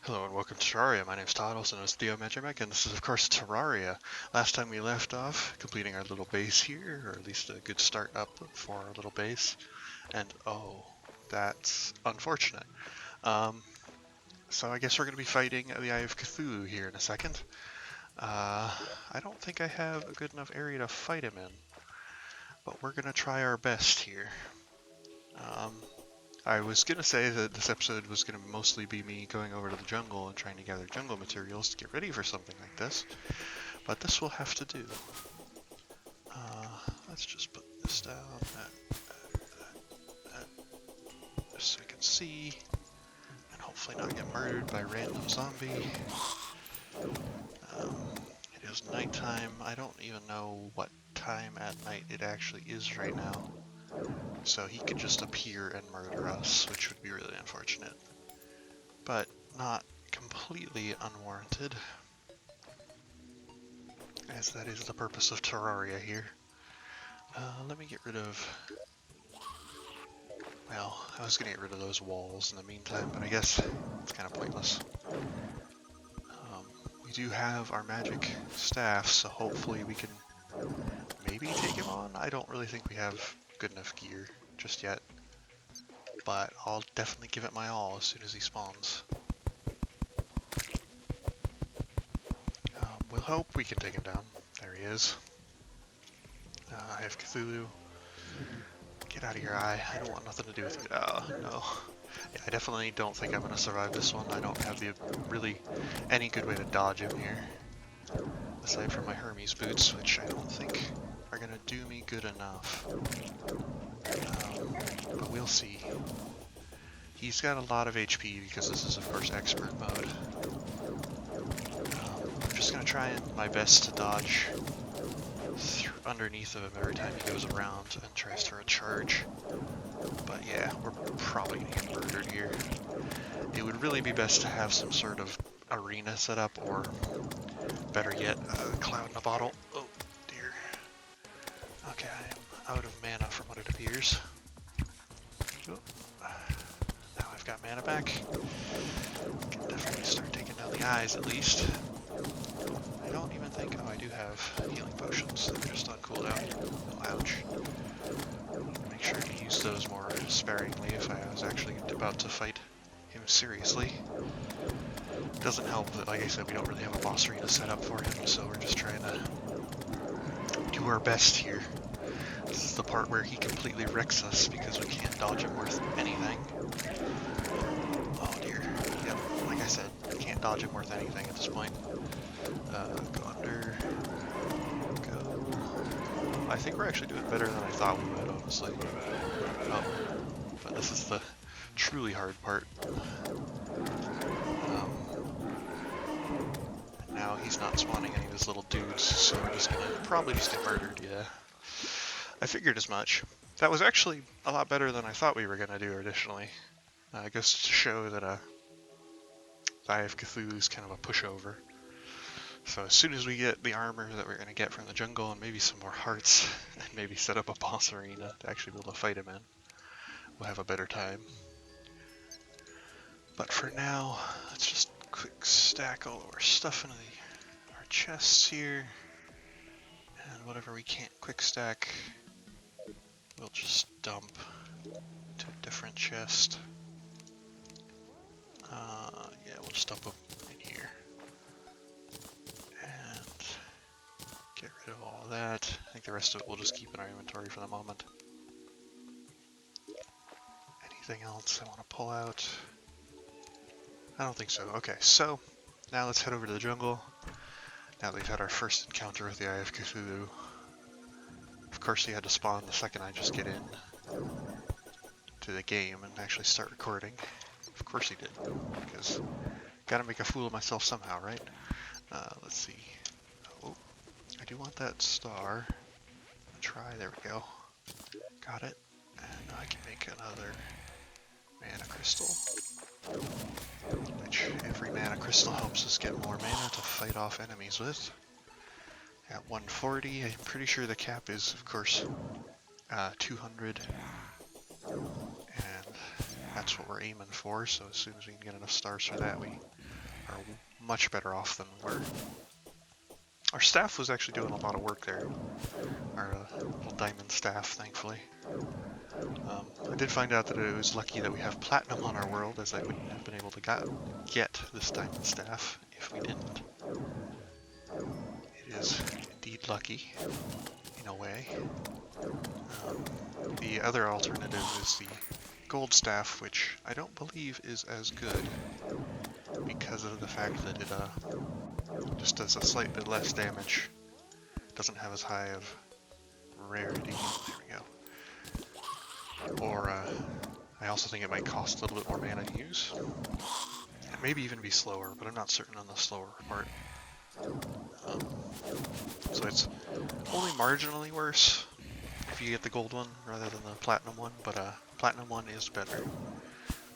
Hello and welcome to Terraria. My name is Todd, also known as Theo Magic, and this is of course Terraria. Last time we left off, completing our little base here, or at least a good start up for our little base. And oh, that's unfortunate. Um, so I guess we're going to be fighting the Eye of Cthulhu here in a second. I don't think I have a good enough area to fight him in, but we're going to try our best here. Um, I was going to say that this episode was going to mostly be me going over to the jungle and trying to gather jungle materials to get ready for something like this, but this will have to do. Let's just put this down, just so we can see, and hopefully not get murdered by a random zombie. It is nighttime. I don't even know what time at night it actually is right now, so he could just appear and murder us, which would be really unfortunate, but not completely unwarranted, as that is the purpose of Terraria here. Let me get rid of... Well, I was going to get rid of those walls in the meantime, but I guess it's kind of pointless. We do have our magic staff, so hopefully we can maybe take him on. I don't really think we have good enough gear just yet, but I'll definitely give it my all as soon as he spawns. We'll hope we can take him down. There he is. I have Cthulhu. Get out of here, Eye. I don't want nothing to do with you. Oh, no. Yeah, I definitely don't think I'm going to survive this one. I don't have the really any good way to dodge him here. Aside from my Hermes boots, which I don't think are going to do me good enough. But we'll see. He's got a lot of HP because this is, of course, expert mode. I'm just going to try my best to dodge underneath of him every time he goes around and tries to recharge. But yeah, we're probably going to get murdered here. It would really be best to have some sort of arena set up, or better yet, a cloud in a bottle. Oh dear. Okay, I am out of mana from what it appears. Oh. Now I've got mana back. Can definitely start taking down the eyes at least. I don't even think... Oh, I do have healing potions. They're just on cooldown. Oh, ouch. Make sure to use those more sparingly if I was actually about to fight him seriously. Doesn't help that, like I said, we don't really have a boss arena set up for him, so we're just trying to do our best here. This is the part where he completely wrecks us because we can't dodge him worth anything. Oh dear. Yep, like I said, we can't dodge him worth anything at this point. Go under. Go. I think we're actually doing better than I thought we would, honestly. But this is the truly hard part. Now he's not spawning any of his little dudes, so we're just gonna probably just get murdered, yeah. I figured as much. That was actually a lot better than I thought we were gonna do additionally. I guess to show that Eye of Cthulhu is kind of a pushover. So as soon as we get the armor that we're gonna get from the jungle and maybe some more hearts, and maybe set up a boss arena to actually be able to fight him in, we'll have a better time. But for now, let's just quick stack all of our stuff into our chests here, and whatever we can't quick stack, we'll just dump to a different chest. Yeah, we'll just dump them in here. And get rid of all of that. I think the rest of it we'll just keep in our inventory for the moment. Anything else I want to pull out? I don't think so. Okay, so now let's head over to the jungle. Now that we've had our first encounter with the Eye of Cthulhu. Of course he had to spawn the second I just get in to the game and actually start recording. Of course he did, because gotta make a fool of myself somehow, right? Let's see. Oh, I do want that star. Try, there we go. Got it. And I can make another mana crystal. Which every mana crystal helps us get more mana to fight off enemies with. At 140, I'm pretty sure the cap is, of course, 200. And that's what we're aiming for, so as soon as we can get enough stars for that, we are much better off than we were. Our staff was actually doing a lot of work there. Our little diamond staff, thankfully. I did find out that it was lucky that we have platinum on our world, as I wouldn't have been able to get this diamond staff if we didn't. It is indeed lucky, in a way. The other alternative is the gold staff, which I don't believe is as good because of the fact that it just does a slight bit less damage. Doesn't have as high of rarity. There we go. Or I also think it might cost a little bit more mana to use. And maybe even be slower, but I'm not certain on the slower part. So it's only marginally worse if you get the gold one rather than the platinum one, but platinum one is better.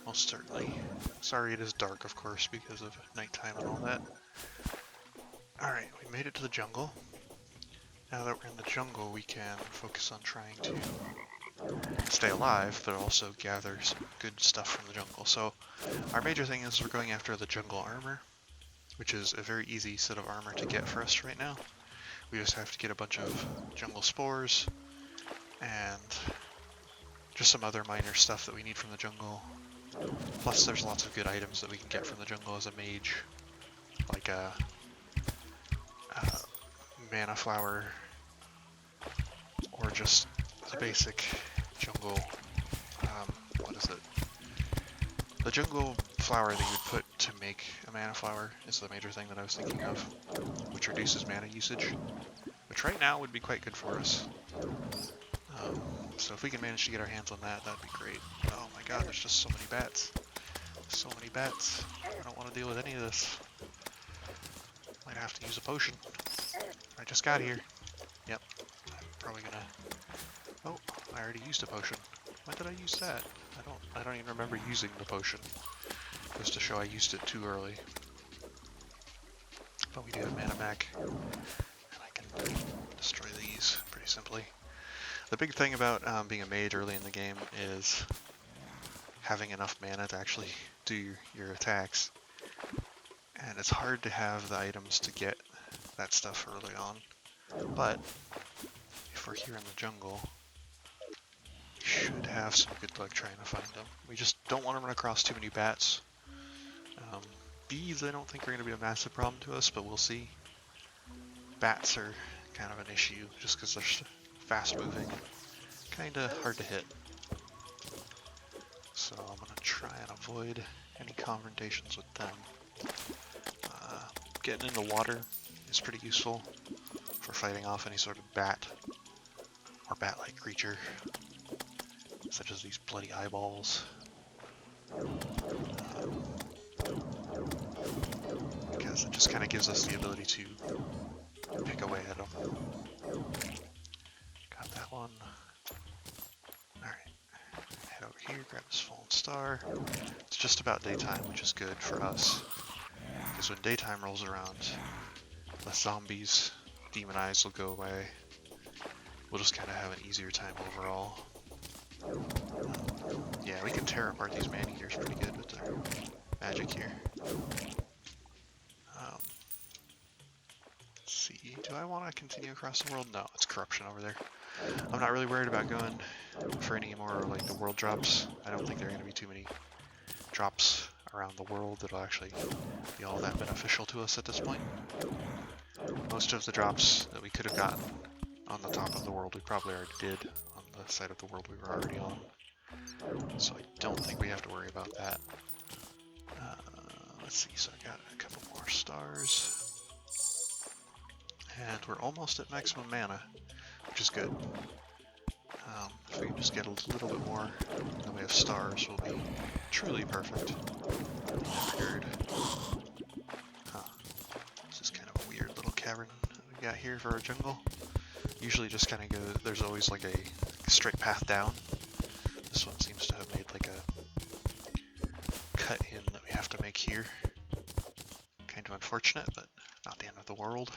Most certainly. Sorry it is dark, of course, because of nighttime and all that. Alright, we made it to the jungle. Now that we're in the jungle, we can focus on trying to stay alive, but also gather some good stuff from the jungle. So our major thing is we're going after the jungle armor, which is a very easy set of armor to get for us right now. We just have to get a bunch of jungle spores and just some other minor stuff that we need from the jungle. Plus there's lots of good items that we can get from the jungle as a mage, like a mana flower, or just the basic jungle, what is it? The jungle flower that you would put to make a mana flower is the major thing that I was thinking of, which reduces mana usage, which right now would be quite good for us. So if we can manage to get our hands on that, that'd be great. Oh my god, there's just so many bats. So many bats. I don't want to deal with any of this. Might have to use a potion. I just got here. Yep. I'm probably gonna... Oh, I already used a potion. When did I use that? I don't even remember using the potion. Just to show I used it too early. But we do have mana back. And I can destroy these pretty simply. The big thing about being a mage early in the game is having enough mana to actually do your attacks. And it's hard to have the items to get that stuff early on. But if we're here in the jungle, we should have some good luck trying to find them. We just don't want to run across too many bats. Bees I don't think are going to be a massive problem to us, but we'll see. Bats are kind of an issue just because they're fast moving, kind of hard to hit. So I'm going to try and avoid any confrontations with them. Getting into water is pretty useful for fighting off any sort of bat or bat-like creature, such as these bloody eyeballs. Because it just kind of gives us the ability to pick away at them. Got that one. Alright, head over here, grab this fallen star. It's just about daytime, which is good for us. Because when daytime rolls around, the zombies, demon eyes will go away. We'll just kind of have an easier time overall. Yeah, we can tear apart these man-eaters pretty good with their magic here. Let's see, do I want to continue across the world? No, it's corruption over there. I'm not really worried about going for any more like the world drops. I don't think there are going to be too many drops around the world that'll actually be all that beneficial to us at this point. Most of the drops that we could have gotten on the top of the world we probably already did on the side of the world we were already on. So I don't think we have to worry about that. Let's see, so I got a couple more stars. And we're almost at maximum mana, which is good. If we can just get a little bit more in the way of stars, we'll be truly perfect. Weird. Huh. This is kind of a weird little cavern that we got here for our jungle. Usually just kind of go, there's always like a straight path down. This one seems to have made like a cut in that we have to make here. Kind of unfortunate, but not the end of the world.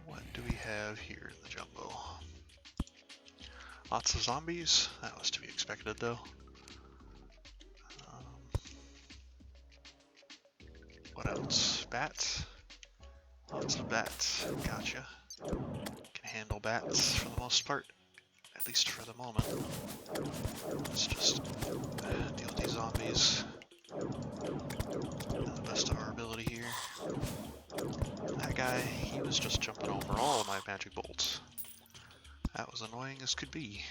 What do we have here in the jungle? Lots of zombies. That was to be expected, though. What else? Bats? Lots of bats. Gotcha. Can handle bats for the most part. At least for the moment. Let's just deal with these zombies to the best of our ability here. That guy, he was just jumping over all of my magic bolts. That was annoying as could be.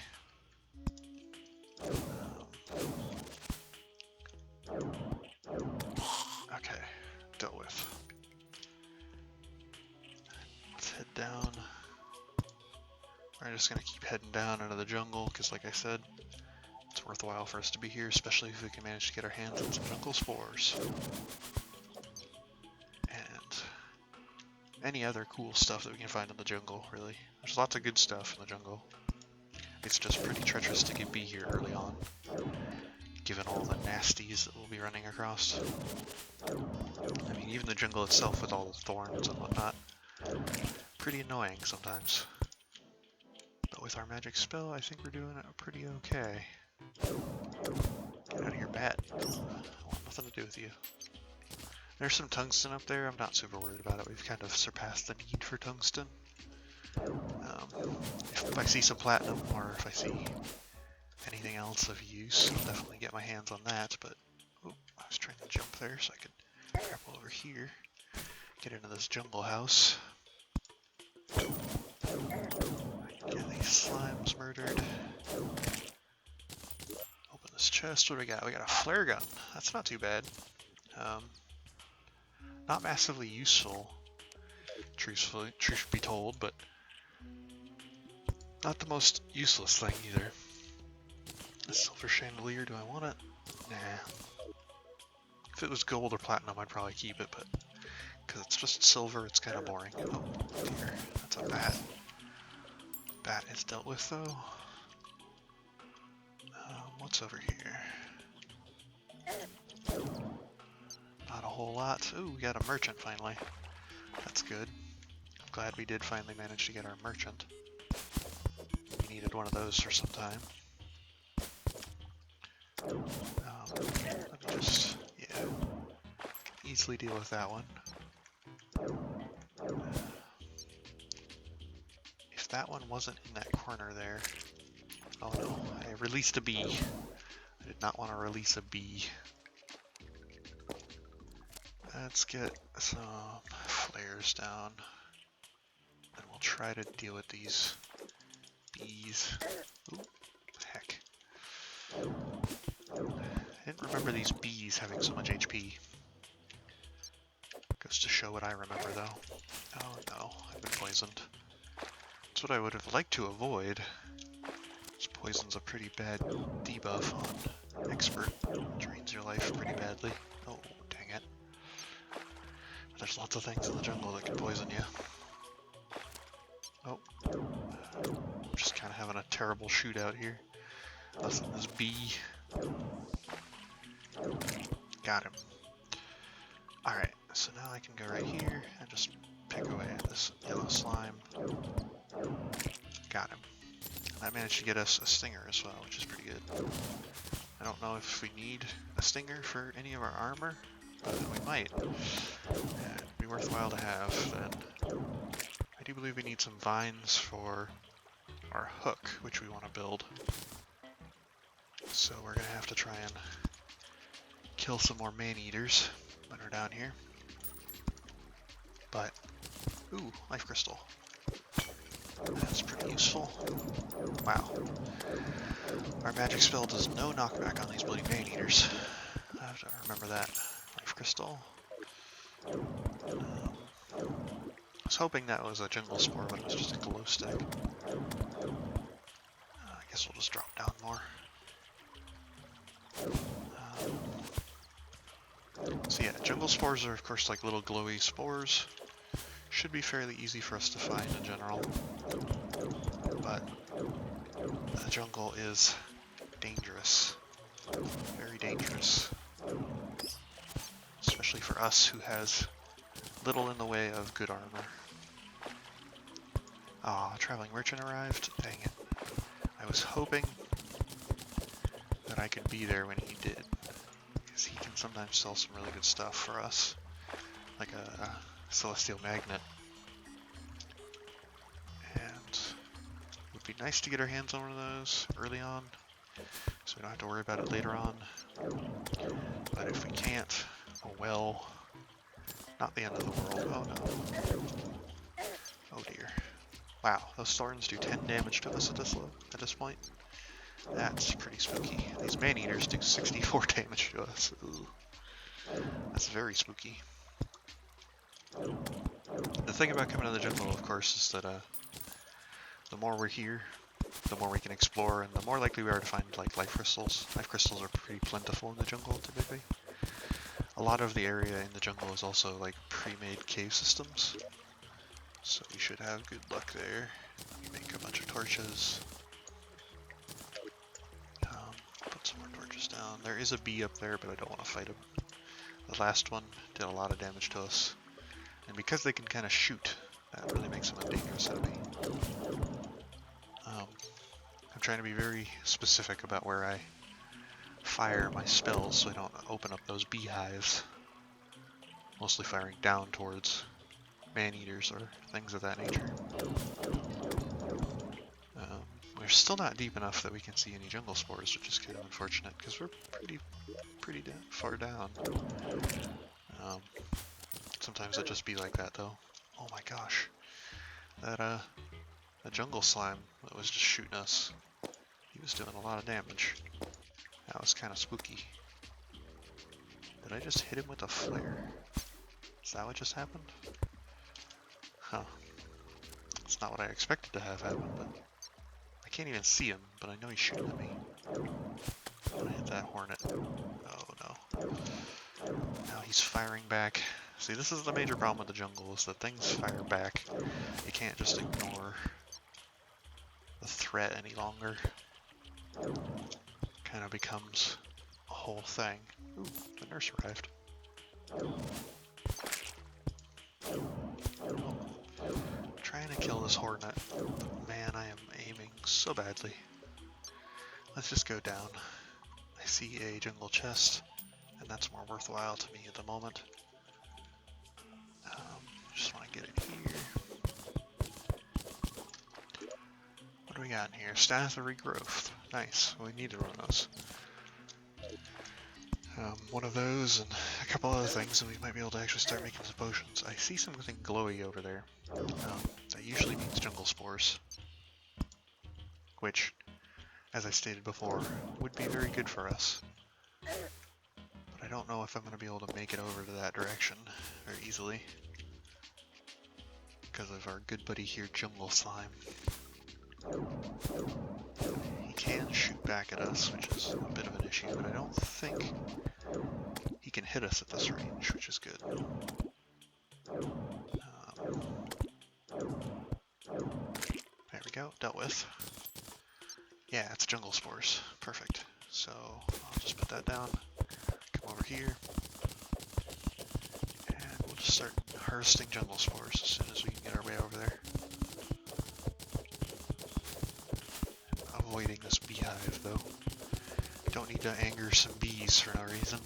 Okay, dealt with. Let's head down. We're just gonna keep heading down into the jungle, because like I said, it's worthwhile for us to be here, especially if we can manage to get our hands on some jungle spores. And any other cool stuff that we can find in the jungle, really. There's lots of good stuff in the jungle. It's just pretty treacherous to be here early on, given all the nasties that we'll be running across. I mean, even the jungle itself with all the thorns and whatnot, pretty annoying sometimes. But with our magic spell, I think we're doing it pretty okay. Get out of here, bat. I want nothing to do with you. There's some tungsten up there. I'm not super worried about it. We've kind of surpassed the need for tungsten. If I see some platinum, or if I see anything else of use, I'll definitely get my hands on that. But oh, I was trying to jump there so I could grapple over here, get into this jungle house. Get these slimes murdered. Open this chest. What do we got? We got a flare gun. That's not too bad. Not massively useful, truth be told, but not the most useless thing either. A silver chandelier, do I want it? Nah. If it was gold or platinum, I'd probably keep it, but because it's just silver, it's kind of boring. Oh dear, that's a bat. Bat is dealt with though. What's over here? Not a whole lot. Ooh, we got a merchant finally. That's good. I'm glad we did finally manage to get our merchant. We needed one of those for some time. Let me just, yeah, easily deal with that one. If that one wasn't in that corner there, oh no, I released a bee. I did not want to release a bee. Let's get some flares down, and we'll try to deal with these bees. Ooh, heck. I didn't remember these bees having so much HP. Goes to show what I remember though. Oh no, I've been poisoned. That's what I would have liked to avoid. This poison's a pretty bad debuff on expert. Drains your life pretty badly. Oh, dang it. There's lots of things in the jungle that can poison you. Oh. I'm just kind of having a terrible shootout here. Us and this bee. Got him. Alright, so now I can go right here and just pick away at this yellow slime. Got him. That managed to get us a stinger as well, which is pretty good. I don't know if we need a stinger for any of our armor, but we might. Yeah, it'd be worthwhile to have then. I do believe we need some vines for our hook, which we want to build. So we're going to have to try and kill some more man-eaters that are down here. But, ooh, life crystal. That's pretty useful. Wow. Our magic spell does no knockback on these bloody man-eaters. I have to remember that. Life crystal. I was hoping that was a jungle spore, but it was just a glow stick. I guess we'll just drop down more. So yeah, jungle spores are of course like little glowy spores. Should be fairly easy for us to find in general. But the jungle is dangerous. Very dangerous. Especially for us who has little in the way of good armor. Ah, a traveling merchant arrived. Dang it. I was hoping that I could be there when he did, because he can sometimes sell some really good stuff for us. like a celestial magnet. And it would be nice to get our hands on one of those early on, so we don't have to worry about it later on. But if we can't, oh well. Not the end of the world. Oh no. Oh dear. Wow, those thorns do 10 damage to us at this point. That's pretty spooky. These man-eaters do 64 damage to us. Ooh. That's very spooky. The thing about coming to the jungle, of course, is that the more we're here, the more we can explore, and the more likely we are to find like life crystals. Life crystals are pretty plentiful in the jungle, typically. A lot of the area in the jungle is also like pre-made cave systems, so we should have good luck there. Make a bunch of torches. Put some more torches down. There is a bee up there, but I don't want to fight him. The last one did a lot of damage to us, and because they can kind of shoot, that really makes them a dangerous enemy. I'm trying to be very specific about where I fire my spells so I don't open up those beehives. Mostly firing down towards man-eaters or things of that nature. We're still not deep enough that we can see any jungle spores, which is kind of unfortunate because we're pretty far down. Sometimes it just be like that though. Oh my gosh, that the jungle slime that was just shooting us, he was doing a lot of damage. That was kind of spooky. Did I just hit him with a flare? Is that what just happened? Huh. It's not what I expected to have happen, but I can't even see him, but I know he's shooting at me. I'm gonna hit that hornet. Oh no. Now he's firing back. See, this is the major problem with the jungle, is that things fire back. You can't just ignore the threat any longer. Kind of becomes a whole thing. Ooh, the nurse arrived. Trying to kill this hornet. Man, I am aiming so badly. Let's just go down. I see a jungle chest, and that's more worthwhile to me at the moment. Just want to get it here. What do we got in here? Staff of Regrowth. Nice. We needed one of those. One of those and a couple other things, and we might be able to actually start making some potions. I see something glowy over there. That usually means jungle spores, which, as I stated before, would be very good for us. But I don't know if I'm going to be able to make it over to that direction very easily, because of our good buddy here, Jungle Slime. He can shoot back at us, which is a bit of an issue, but I don't think he can hit us at this range, which is good. There we go, dealt with. Yeah, it's jungle spores. Perfect. So I'll just put that down, come over here, and we'll just start harvesting jungle spores as soon as we can get our way over there. Avoiding this beehive though. Don't need to anger some bees for no reason.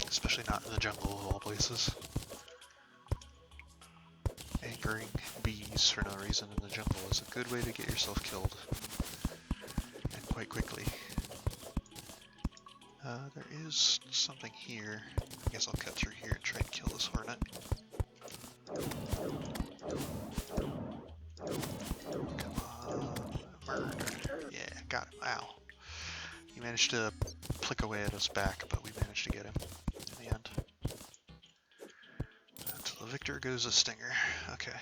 Especially not in the jungle of all places. Angering bees for no reason in the jungle is a good way to get yourself killed. And quite quickly. There is something here. I guess I'll cut through here and try and kill this hornet. Come on. Murder. Yeah, got him. Ow. He managed to plick away at his back, but we managed to get him in the end. To the victor goes a stinger. Okay.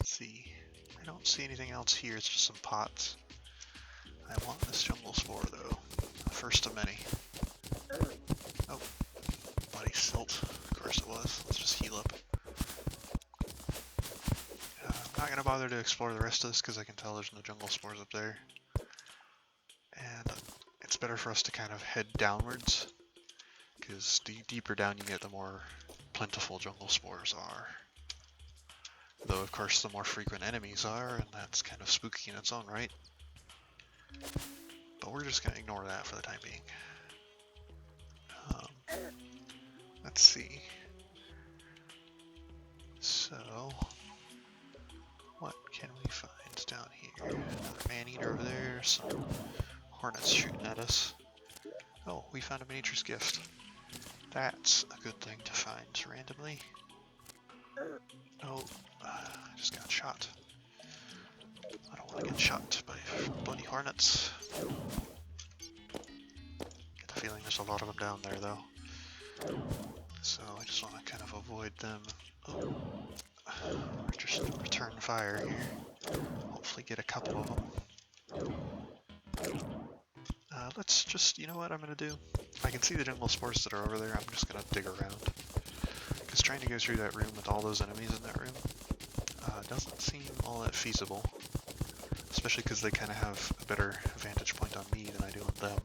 Let's see. I don't see anything else here. It's just some pots. I want this jungle spore though. The first of many. Oh, bloody silt. Of course it was. Let's just heal up. I'm not gonna bother to explore the rest of this because I can tell there's no jungle spores up there. And it's better for us to kind of head downwards, because the deeper down you get, the more plentiful jungle spores are. Though of course the more frequent enemies are, and that's kind of spooky in its own right. But we're just going to ignore that for the time being. Let's see. So, what can we find down here? Another man-eater over there, some hornets shooting at us. Oh, we found a miniature's gift. That's a good thing to find randomly. Oh, I just got shot. I don't want to get shot by bloody hornets. Get the feeling there's a lot of them down there, though. So I just want to kind of avoid them. Oh, just return fire here. Hopefully get a couple of them. Let's just, you know what I'm going to do? I can see the jungle spores that are over there. I'm just going to dig around. Because trying to go through that room with all those enemies in that room doesn't seem all that feasible. Especially because they kind of have a better vantage point on me than I do on them.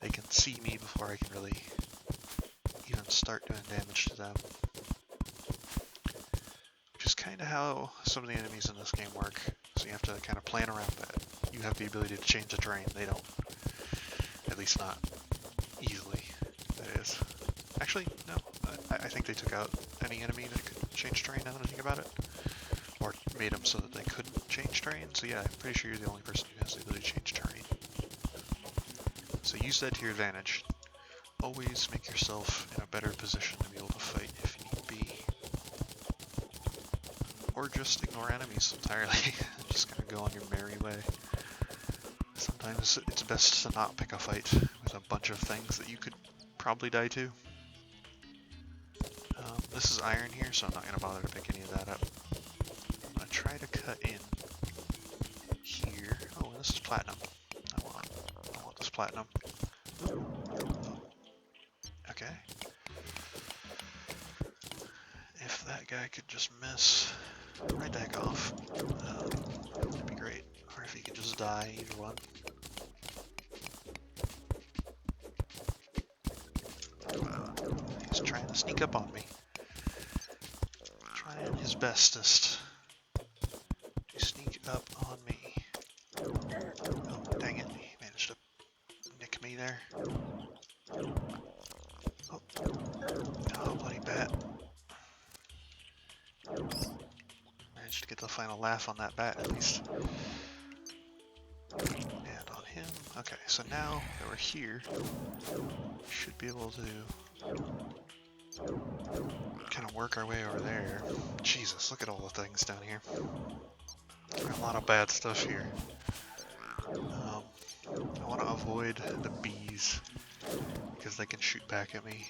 They can see me before I can really even start doing damage to them. Which is kind of how some of the enemies in this game work. So you have to kind of plan around that. You have the ability to change the terrain. They don't. At least not easily, that is. Actually, no. I think they took out any enemy that could change terrain now that I think about it. Or made them so that they couldn't change terrain. So yeah, I'm pretty sure you're the only person who has the ability to change terrain. So use that to your advantage. Always make yourself in a better position to be able to fight if need be. Or just ignore enemies entirely. Just kind of go on your merry way. Sometimes it's best to not pick a fight with a bunch of things that you could probably die to. This is iron here, so I'm not going to bother to pick any of that up. I'm going to try to cut in here. Oh, this is platinum. I want this platinum. Ooh. Okay. If that guy could just miss right back off, that'd be great. Or if he could just die, either one. He's trying to sneak up on me. Trying his bestest to sneak up on me. Oh, dang it. He managed to nick me there. Oh, bloody bat. Managed to get the final laugh on that bat, at least. And on him. Okay, so now that we're here, we should be able to kind of work our way over there. Jesus, look at all the things down here. There's a lot of bad stuff here. I want to avoid the bees because they can shoot back at me.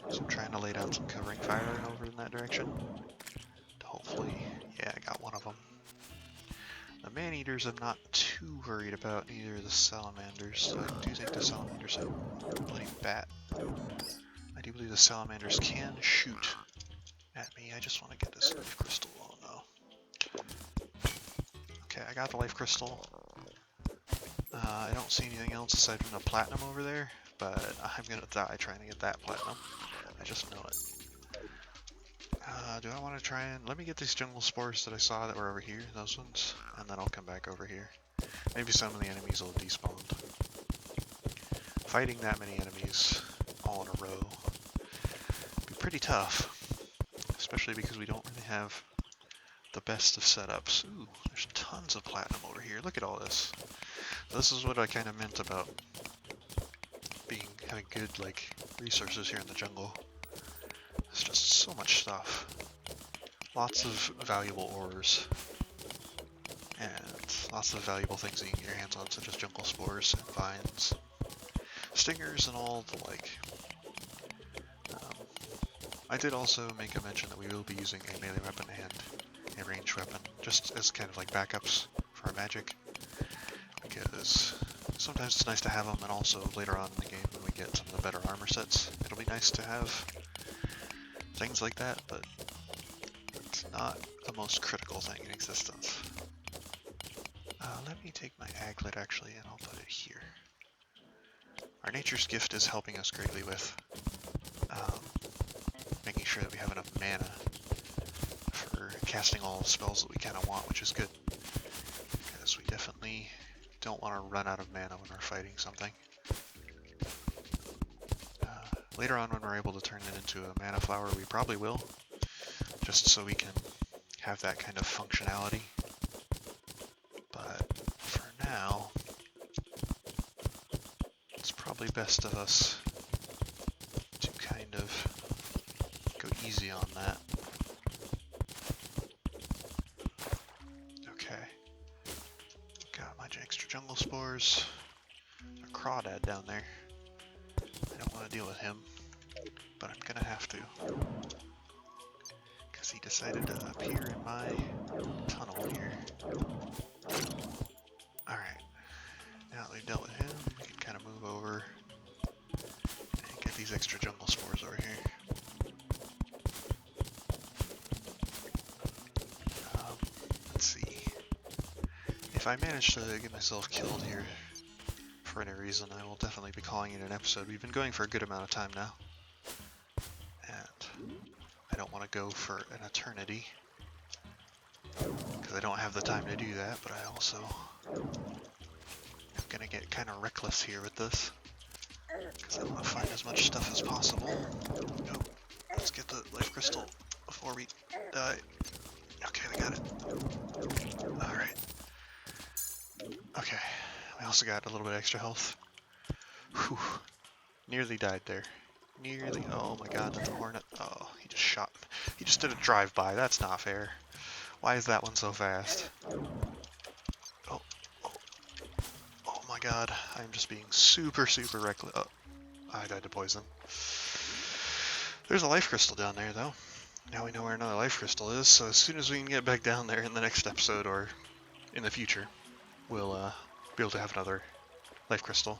So I'm trying to lay down some covering fire over in that direction. To hopefully, yeah, I got one of them. The man-eaters I'm not too worried about, neither the salamanders. So I do think the salamanders have a bloody bat. I do believe the salamanders can shoot at me. I just want to get this life crystal. Oh no. Okay, I got the life crystal. I don't see anything else aside from the platinum over there, but I'm gonna die trying to get that platinum. I just know it. Do I want to try and... Let me get these jungle spores that I saw that were over here, those ones, and then I'll come back over here. Maybe some of the enemies will have despawned. Fighting that many enemies all in a row would be pretty tough, especially because we don't really have the best of setups. Ooh, there's tons of platinum over here. Look at all this. This is what I kind of meant about having good like resources here in the jungle. It's just so much stuff. Lots of valuable ores. And lots of valuable things that you can get your hands on, such as jungle spores and vines, stingers, and all the like. I did also make a mention that we will be using a melee weapon and a ranged weapon, just as kind of like backups for our magic. Because sometimes it's nice to have them, and also later on in the game when we get some of the better armor sets, it'll be nice to have things like that, but it's not the most critical thing in existence. Let me take my aglet actually, and I'll put it here. Our nature's gift is helping us greatly with making sure that we have enough mana for casting all the spells that we kind of want, which is good, because we definitely don't want to run out of mana when we're fighting something. Later on when we're able to turn it into a mana flower, we probably will, just so we can have that kind of functionality. But for now, it's probably best of us to kind of go easy on that. Okay. Got my extra jungle spores. A crawdad down there. I don't want to deal with him, but I'm gonna have to. Because he decided to appear in my tunnel here. Alright. Now that we've dealt with him, we can kind of move over and get these extra jungle spores over here. Let's see. If I manage to get myself killed here for any reason, I will definitely be calling it an episode. We've been going for a good amount of time now. And I don't want to go for an eternity. Because I don't have the time to do that, but I also am going to get kind of reckless here with this. Because I want to find as much stuff as possible. Oh, let's get the life crystal before we die. Okay, we got it. Alright. Okay, we also got a little bit extra health. Whew. Nearly died there. Nearly. Oh my god, that's a hornet. Oh, he just shot. He just did a drive-by. That's not fair. Why is that one so fast? Oh, oh, oh my god. I'm just being super reckless. Oh, I died to poison. There's a life crystal down there, though. Now we know where another life crystal is, so as soon as we can get back down there in the next episode, or in the future, we'll be able to have another life crystal.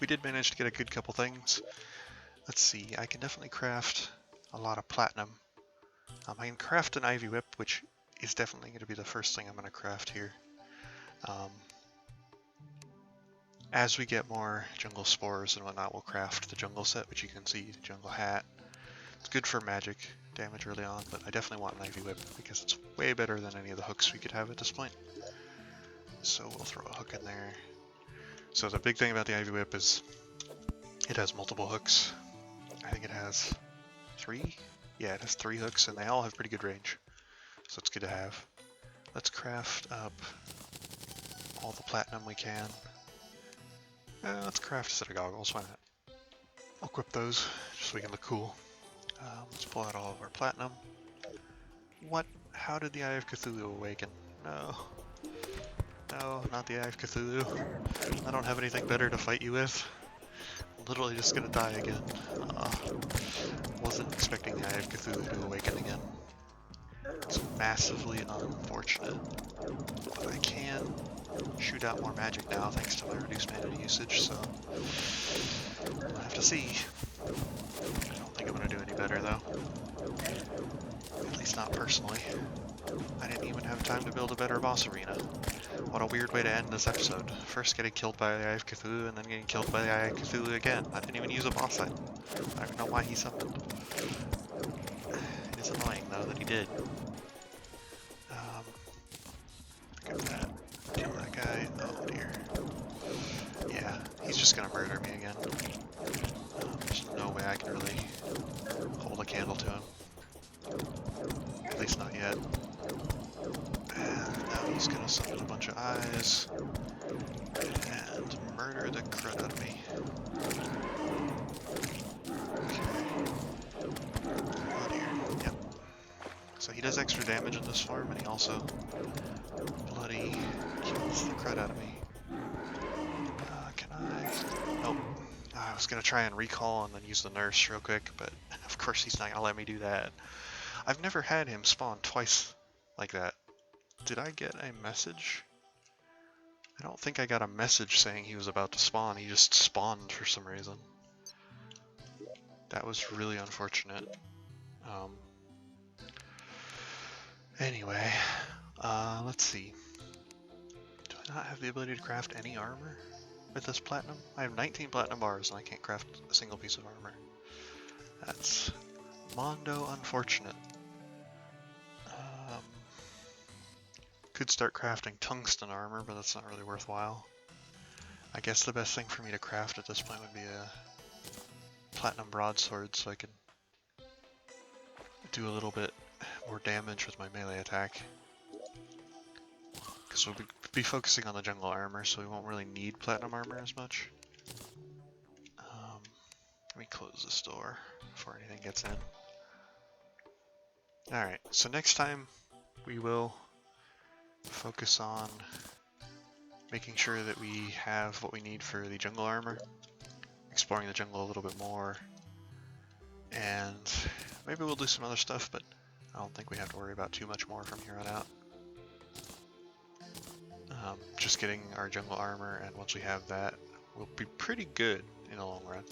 We did manage to get a good couple things. Let's see, I can definitely craft a lot of platinum. I can craft an ivy whip, which is definitely going to be the first thing I'm going to craft here. As we get more jungle spores and whatnot, we'll craft the jungle set, which you can see, the jungle hat. It's good for magic damage early on, but I definitely want an ivy whip because it's way better than any of the hooks we could have at this point. So we'll throw a hook in there. So the big thing about the ivy whip is it has multiple hooks. I think it has 3? Yeah, it has 3 hooks, and they all have pretty good range. So it's good to have. Let's craft up all the platinum we can. Let's craft a set of goggles, why not? I'll equip those, just so we can look cool. Let's pull out all of our platinum. What? How did the Eye of Cthulhu awaken? No. No, not the Eye of Cthulhu. I don't have anything better to fight you with. I'm literally just gonna die again. Wasn't expecting the Eye of Cthulhu to awaken again. It's massively unfortunate. But I can shoot out more magic now thanks to my reduced mana usage, so we'll have to see. I don't think I'm gonna do any better though. At least not personally. I didn't even have time to build a better boss arena. What a weird way to end this episode. First getting killed by the Eye of Cthulhu, and then getting killed by the Eye of Cthulhu again. I didn't even use a boss item. I don't even know why he summoned. It is annoying though that he did. Look at that. Kill that guy. Oh dear. Yeah, he's just gonna murder me again. There's no way I can really hold a candle to him. At least not yet. And now he's gonna summon a bunch of eyes and murder the crud out of me. Okay. Oh dear. Yep. So he does extra damage in this form, and he also bloody kills the crud out of me. Can I? Nope. I was gonna try and recall and then use the nurse real quick, but of course he's not gonna let me do that. I've never had him spawn twice like that. Did I get a message? I don't think I got a message saying he was about to spawn. He just spawned for some reason. That was really unfortunate. Anyway, let's see. Do I not have the ability to craft any armor with this platinum? I have 19 platinum bars and I can't craft a single piece of armor. That's mondo unfortunate. Could start crafting tungsten armor, but that's not really worthwhile. I guess the best thing for me to craft at this point would be a platinum broadsword so I can do a little bit more damage with my melee attack. Because we'll be focusing on the jungle armor, so we won't really need platinum armor as much. Let me close this door before anything gets in. Alright, so next time we will focus on making sure that we have what we need for the jungle armor, exploring the jungle a little bit more, and maybe we'll do some other stuff, but I don't think we have to worry about too much more from here on out. Just getting our jungle armor, and once we have that, we'll be pretty good in the long run.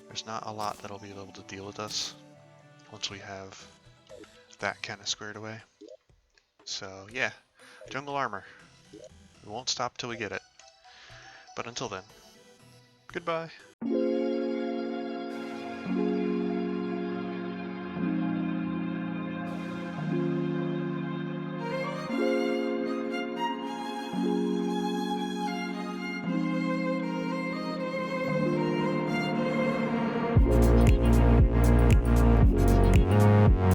There's not a lot that'll be able to deal with us once we have that kind of squared away. So yeah, jungle armor. We won't stop till we get it. But until then, goodbye.